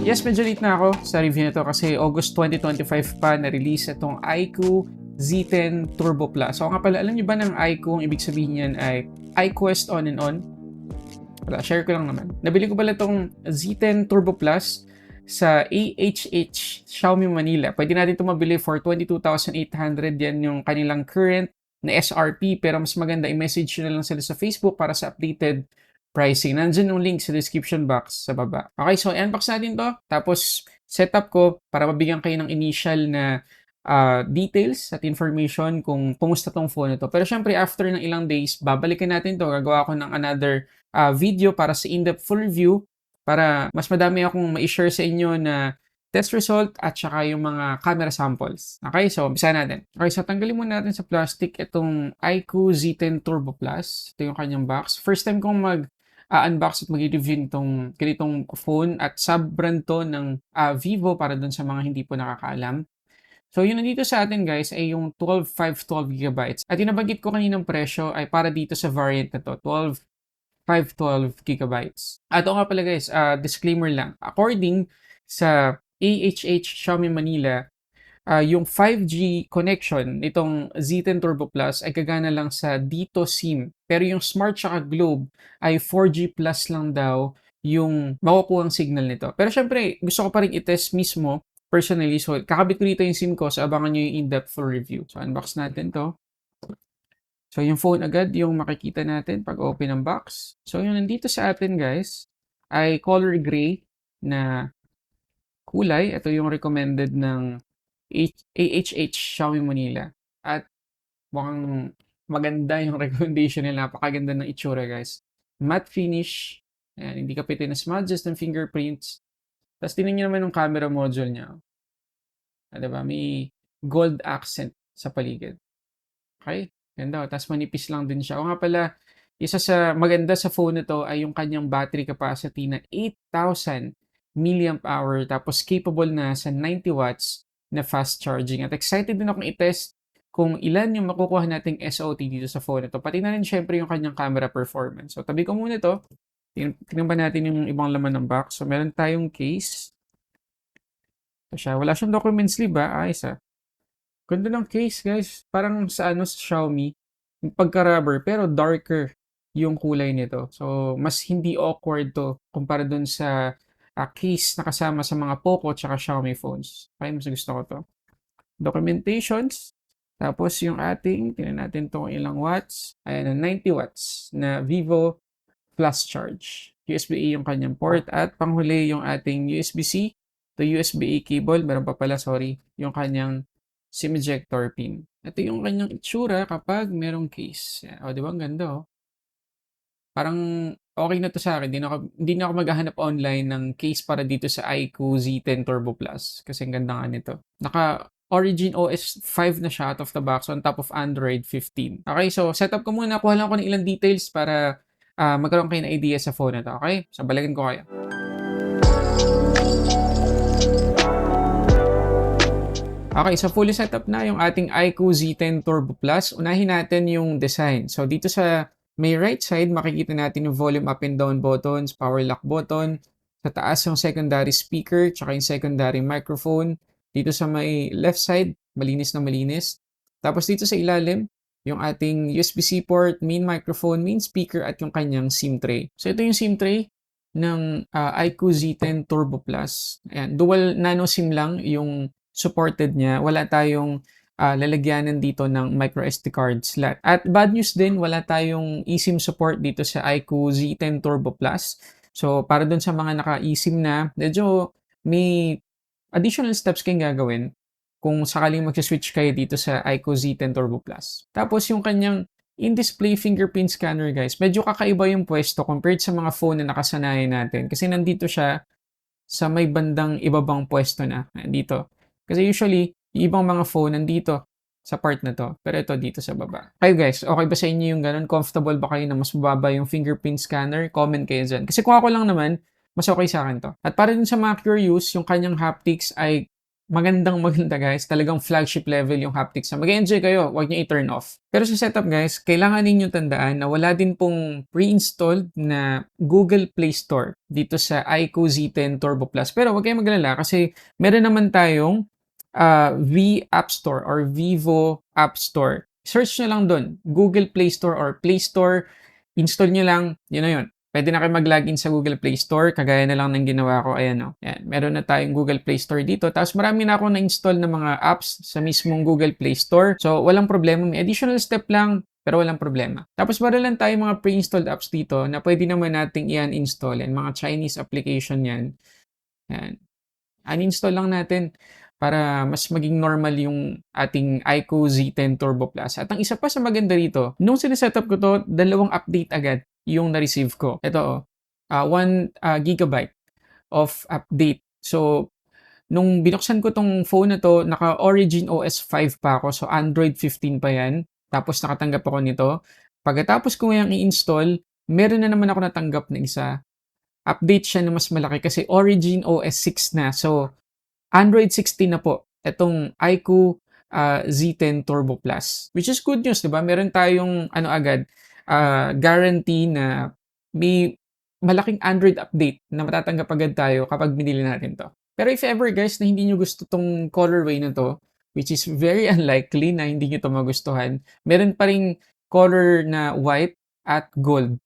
Yes, medyo late na ako sa review nito kasi August 2025 pa na-release itong iQOO Z10 Turbo Plus. So nga pala, alam niyo ba ng iQOO, ang ibig sabihin niyan ay iQuest On and On? Wala, share ko lang naman. Nabili ko pala itong Z10 Turbo Plus sa AHH Xiaomi Manila. Pwede natin ito mabili for 22,800. Yan yung kanilang current na SRP. Pero mas maganda, i-message nyo na lang sila sa Facebook para sa updated pricing. Nandyan yung link sa description box sa baba. Okay, so unbox natin to. Tapos, setup ko para mabigyan kayo ng initial na details at information kung kumusta tong phone na to. Pero syempre, after ng ilang days, babalikan natin to. Gagawa ko ng another video para sa in-depth full review para mas madami akong ma-share sa inyo na test result at saka yung mga camera samples. Okay, so umpisa natin. Okay, so tanggalin muna natin sa plastic itong iQOO Z10 Turbo Plus. Ito yung kanyang box. First time kong unbox at mag-review nitong ganitong phone at sub-brand to ng Vivo para dun sa mga hindi po nakakaalam. So yung nandito sa atin guys ay yung 12 GB. At yung nabanggit ko kaninang presyo ay para dito sa variant na to, 12 GB. At o nga pala guys, disclaimer lang. According sa AHH Xiaomi Manila, yung 5G connection nitong Z10 Turbo Plus ay gagana lang sa dito SIM. Pero yung Smart tsaka Globe ay 4G plus lang daw yung makukuha ang signal nito. Pero syempre, gusto ko pa rin i-test mismo personally. So, kakabit ko dito yung SIM ko. So, abangan nyo yung in-depth full review. So, unbox natin to. So, yung phone agad yung makikita natin pag open ng box. So, yung nandito sa atin guys ay color gray na kulay. Ito yung recommended ng AHH Xiaomi Manila. At mukhang maganda yung recommendation nila. Napakaganda ng itsura guys. Matte finish. Ayan, hindi kapitin na smudges ng fingerprints. Tapos tingnan nyo naman yung camera module niya. Diba? May gold accent sa paligid. Okay? Ganda. Tapos manipis lang din siya. O nga pala, isa sa maganda sa phone na to ay yung kanyang battery capacity na 8,000 mAh tapos capable na sa 90 watts na fast charging. At excited din akong i-test kung ilan yung makukuha nating SOT dito sa phone na to. Pati na rin syempre yung kanyang camera performance. So tabi ko muna to. Tingnan ba natin yung ibang laman ng box. So meron tayong case. Ito siya. Wala siyang document sleeve ba? Ayos ah. Ganda ng case guys. Parang sa sa Xiaomi. Yung pagka-rubber pero darker yung kulay nito. So mas hindi awkward to kumpara dun sa case na kasama sa mga Poco at Xiaomi phones. Kaya mas gusto ko to. Documentations. Tapos yung ating, tingnan natin to kung ilang watts. Ayan, 90 watts na Vivo Plus Charge. USB-A yung kanyang port. At panghuli yung ating USB-C to USB-A cable. Meron pa pala, sorry, yung kanyang SIM ejector pin. Ito yung kanyang itsura kapag merong case. O, di ba? Ang ganda, oh. Parang okay na to sa akin. Hindi na ako maghahanap online ng case para dito sa iQOO Z10 Turbo Plus. Kasi ang ganda nga nito. Naka Origin OS 5 na siya out of the box on top of Android 15. Okay, so setup ko muna. Kuha lang ko ng ilang details para magkaroon kayo ng idea sa phone na to. Okay? So balikan ko kayo. Okay, so fully setup na yung ating iQOO Z10 Turbo Plus. Unahin natin yung design. So dito sa may right side, makikita natin yung volume up and down buttons, power lock button. Sa taas yung secondary speaker, tsaka yung secondary microphone. Dito sa may left side, malinis na malinis. Tapos dito sa ilalim, yung ating USB-C port, main microphone, main speaker, at yung kanyang SIM tray. So ito yung SIM tray ng iQOO Z10 Turbo Plus. Ayan, dual nano SIM lang yung supported niya. Wala tayong lalagyanan dito ng micro SD card slot. At bad news din, wala tayong eSIM support dito sa iQOO Z10 Turbo Plus. So, para dun sa mga naka-eSIM na, medyo may additional steps kayong gagawin kung sakaling mag-switch kayo dito sa iQOO Z10 Turbo Plus. Tapos yung kanyang in-display fingerprint scanner guys, medyo kakaiba yung pwesto compared sa mga phone na nakasanayan natin. Kasi nandito siya sa may bandang ibabang pwesto na. Dito. Kasi usually, yung ibang mga phone nandito sa part na to. Pero ito dito sa baba. Kayo guys, okay ba sa inyo yung ganun? Comfortable ba kayo na mas mababa yung fingerprint scanner? Comment kayo dyan. Kasi kung ako lang naman, mas okay sa akin to. At para din sa mga curious, yung kanyang haptics ay maganda guys, talagang flagship level yung haptics. Mag-enjoy kayo, huwag niyo i-turn off. Pero sa setup guys, kailangan ninyong tandaan na wala din pong pre-installed na Google Play Store dito sa iQOO Z10 Turbo Plus. Pero huwag kayong magalala kasi meron naman tayong V App Store or Vivo App Store. Search nyo lang doon, Google Play Store or Play Store, install nyo lang, yun na yun. Pwede na kayo mag-login sa Google Play Store, kagaya na lang ng ginawa ko. Ayan, o. Ayan, meron na tayong Google Play Store dito. Tapos marami na akong na-install ng mga apps sa mismong Google Play Store. So, walang problema. May additional step lang, pero walang problema. Tapos meron lang tayong mga pre-installed apps dito na pwede naman nating i-uninstall. Mga Chinese application yan. Ayan. Uninstall lang natin para mas maging normal yung ating iQOO Z10 Turbo Plus. At ang isa pa sa maganda rito, nung sinesetup ko to, 2 update agad yung na-receive ko. Ito, 1 gigabyte of update. So, nung binuksan ko tong phone na to, naka-Origin OS 5 pa ako. So, Android 15 pa yan. Tapos, nakatanggap ako nito. Pagkatapos ko yung i-install, meron na naman ako natanggap na isa. Update siya na mas malaki kasi Origin OS 6 na. So, Android 16 na po itong iQOO Z10 Turbo Plus. Which is good news, di ba? Meron tayong agad, guarantee na may malaking Android update na matatanggap agad tayo kapag binili natin to. Pero if ever guys na hindi nyo gusto tong colorway na to, which is very unlikely na hindi nyo to magustuhan, meron pa ring color na white at gold.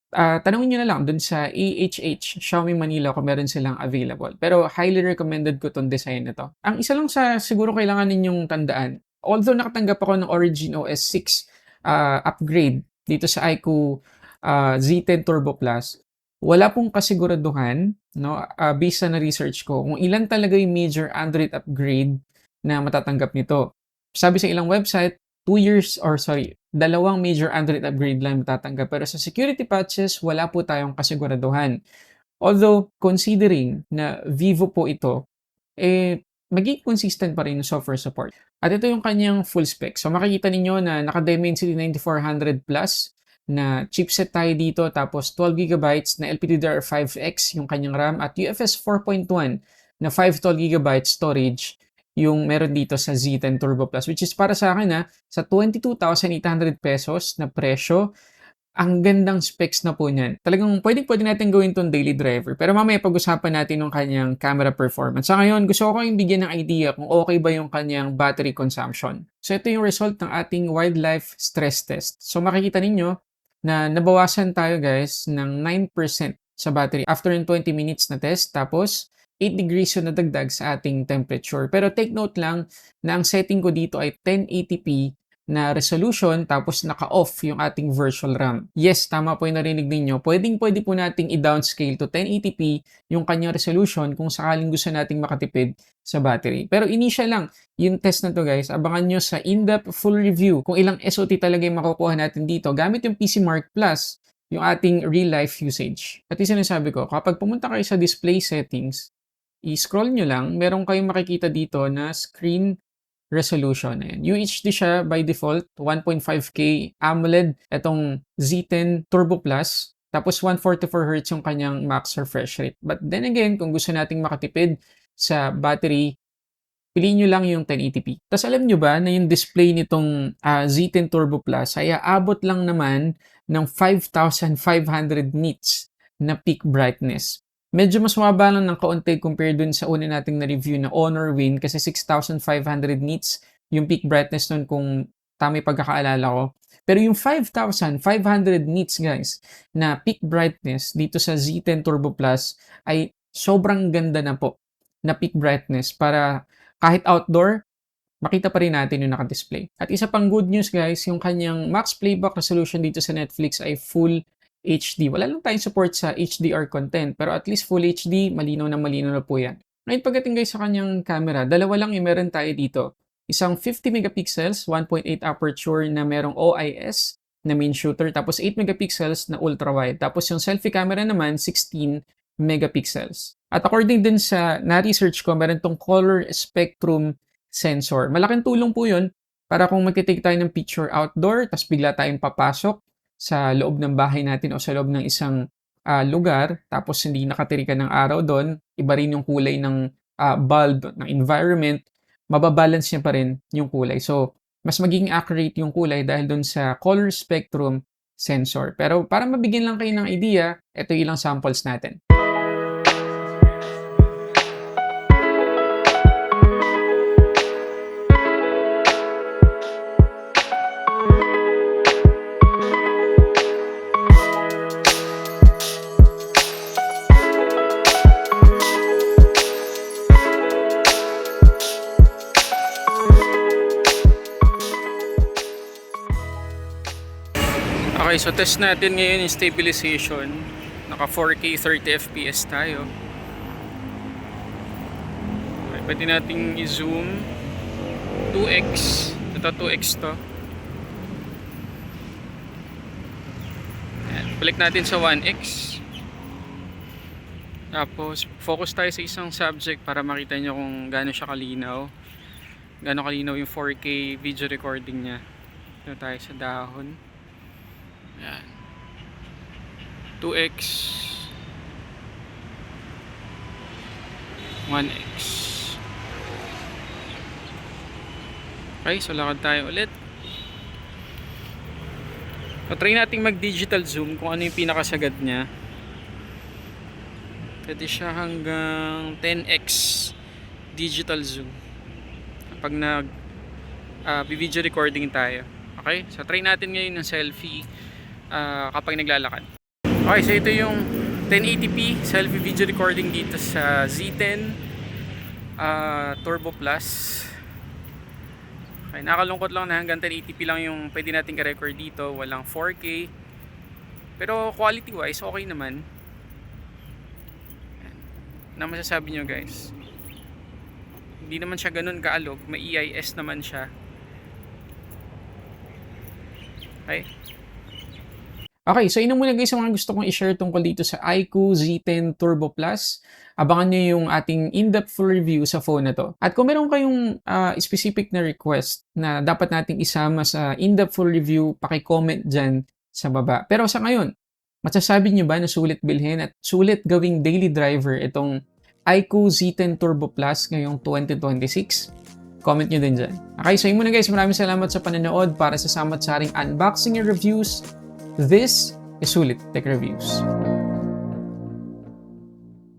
Tanungin nyo na lang dun sa AHH Xiaomi Manila kung meron silang available. Pero highly recommended ko tong design na to. Ang isa lang sa siguro kailangan ninyong tandaan, although nakatanggap ako ng Origin OS 6 upgrade dito sa iQOO Z10 Turbo Plus, wala pong kasiguraduhan, no, based sa na-research ko, kung ilan talaga yung major Android upgrade na matatanggap nito. Sabi sa ilang website, 2 major Android upgrade lang matatanggap. Pero sa security patches, wala po tayong kasiguraduhan. Although, considering na Vivo po ito, magiging consistent pa rin yung software support. At ito yung kanyang full spec. So, makikita ninyo na naka-Dimensity 9400 Plus na chipset tayo dito, tapos 12GB na LPDDR5X yung kanyang RAM at UFS 4.1 na 512GB storage yung meron dito sa Z10 Turbo Plus, which is para sa akin sa 22,800 pesos na presyo, ang gandang specs na po niyan. Talagang pwede natin gawin tong daily driver. Pero mamaya pag-usapan natin yung kanyang camera performance. Sa ngayon, gusto ko kayong bigyan ng idea kung okay ba yung kanyang battery consumption. So ito yung result ng ating wildlife stress test. So makikita ninyo na nabawasan tayo guys ng 9% sa battery after yung 20 minutes na test. Tapos 8 degrees yung nadagdag sa ating temperature. Pero take note lang na ang setting ko dito ay 1080p na resolution tapos naka-off yung ating virtual RAM. Yes, tama po yung narinig ninyo. Pwede po nating i-downscale to 1080p yung kanyang resolution kung sakaling gusto nating makatipid sa battery. Pero initial lang yung test na to guys. Abangan nyo sa in-depth full review kung ilang SOT talaga yung makukuha natin dito gamit yung PC Mark Plus, yung ating real-life usage. At yung sinasabi ko, kapag pumunta kayo sa display settings, i-scroll nyo lang, meron kayong makikita dito na screen resolution. Ayan. UHD siya by default, 1.5K AMOLED, itong Z10 Turbo Plus, tapos 144Hz yung kanyang max refresh rate. But then again, kung gusto nating makatipid sa battery, piliin nyo lang yung 1080p. Tapos alam nyo ba na yung display nitong Z10 Turbo Plus ay aabot lang naman ng 5,500 nits na peak brightness. Medyo mas mababa lang ng kaunti compared dun sa una nating na-review na Honor Win kasi 6,500 nits yung peak brightness nun kung tama yung pagkakaalala ko. Pero yung 5,500 nits guys na peak brightness dito sa Z10 Turbo Plus ay sobrang ganda na po na peak brightness para kahit outdoor, makita pa rin natin yung naka-display. At isa pang good news guys, yung kanyang max playback resolution dito sa Netflix ay full HD. Wala lang tayong support sa HDR content, pero at least full HD, malinaw na po yan. Ngayon pagdating guys sa kanyang camera, dalawa lang yung meron tayo dito. Isang 50 megapixels, 1.8 aperture na merong OIS na main shooter, tapos 8 megapixels na ultra wide. Tapos yung selfie camera naman, 16 megapixels. At according din sa na-research ko, meron tong color spectrum sensor. Malaking tulong po yun para kung magtitake tayo ng picture outdoor, tapos bigla tayong papasok sa loob ng bahay natin o sa loob ng isang lugar, tapos hindi nakatiri ka ng araw doon, iba rin yung kulay ng bulb, ng environment, mababalance niya pa rin yung kulay. So, mas magiging accurate yung kulay dahil dun sa color spectrum sensor. Pero para mabigyan lang kayo ng idea, ito yung ilang samples natin. Okay, so test natin ngayon yung stabilization. Naka 4K 30 FPS tayo. Okay, pwede nating i-zoom 2x. Ito 2x to. Ayan, balik natin sa 1x. Tapos focus tayo sa isang subject para makita nyo kung gaano siya kalinaw. Gaano kalinaw yung 4K video recording niya. Ito tayo sa dahon. Ayan. 2x 1x. Okay, so lakad tayo ulit. So try nating mag digital zoom kung ano yung pinakasagad niya. Pwede siya hanggang 10x digital zoom kapag nag video recording tayo. Okay, so try natin ngayon ng selfie kapag naglalakad. Okay, so ito yung 1080p selfie video recording dito sa Z10 Turbo Plus. Okay, nakalungkot lang na hanggang 1080p lang yung pwede natin ka-record dito, walang 4K. Pero quality wise, okay naman. Na masasabi nyo guys, hindi naman siya ganun kaalog, may EIS naman siya. Okay. Okay, so yun muna guys ang mga gusto kong i-share tungkol dito sa iQOO Z10 Turbo Plus. Abangan nyo yung ating in-depth full review sa phone na to. At kung meron kayong specific na request na dapat nating isama sa in-depth full review, paki-comment dyan sa baba. Pero sa ngayon, masasabi nyo ba na sulit bilhin at sulit gawing daily driver itong iQOO Z10 Turbo Plus ngayong 2026? Comment nyo din dyan. Okay, so yun muna guys. Maraming salamat sa panonood para sa samat sa ating unboxing and reviews. This is Sulit Tech Reviews.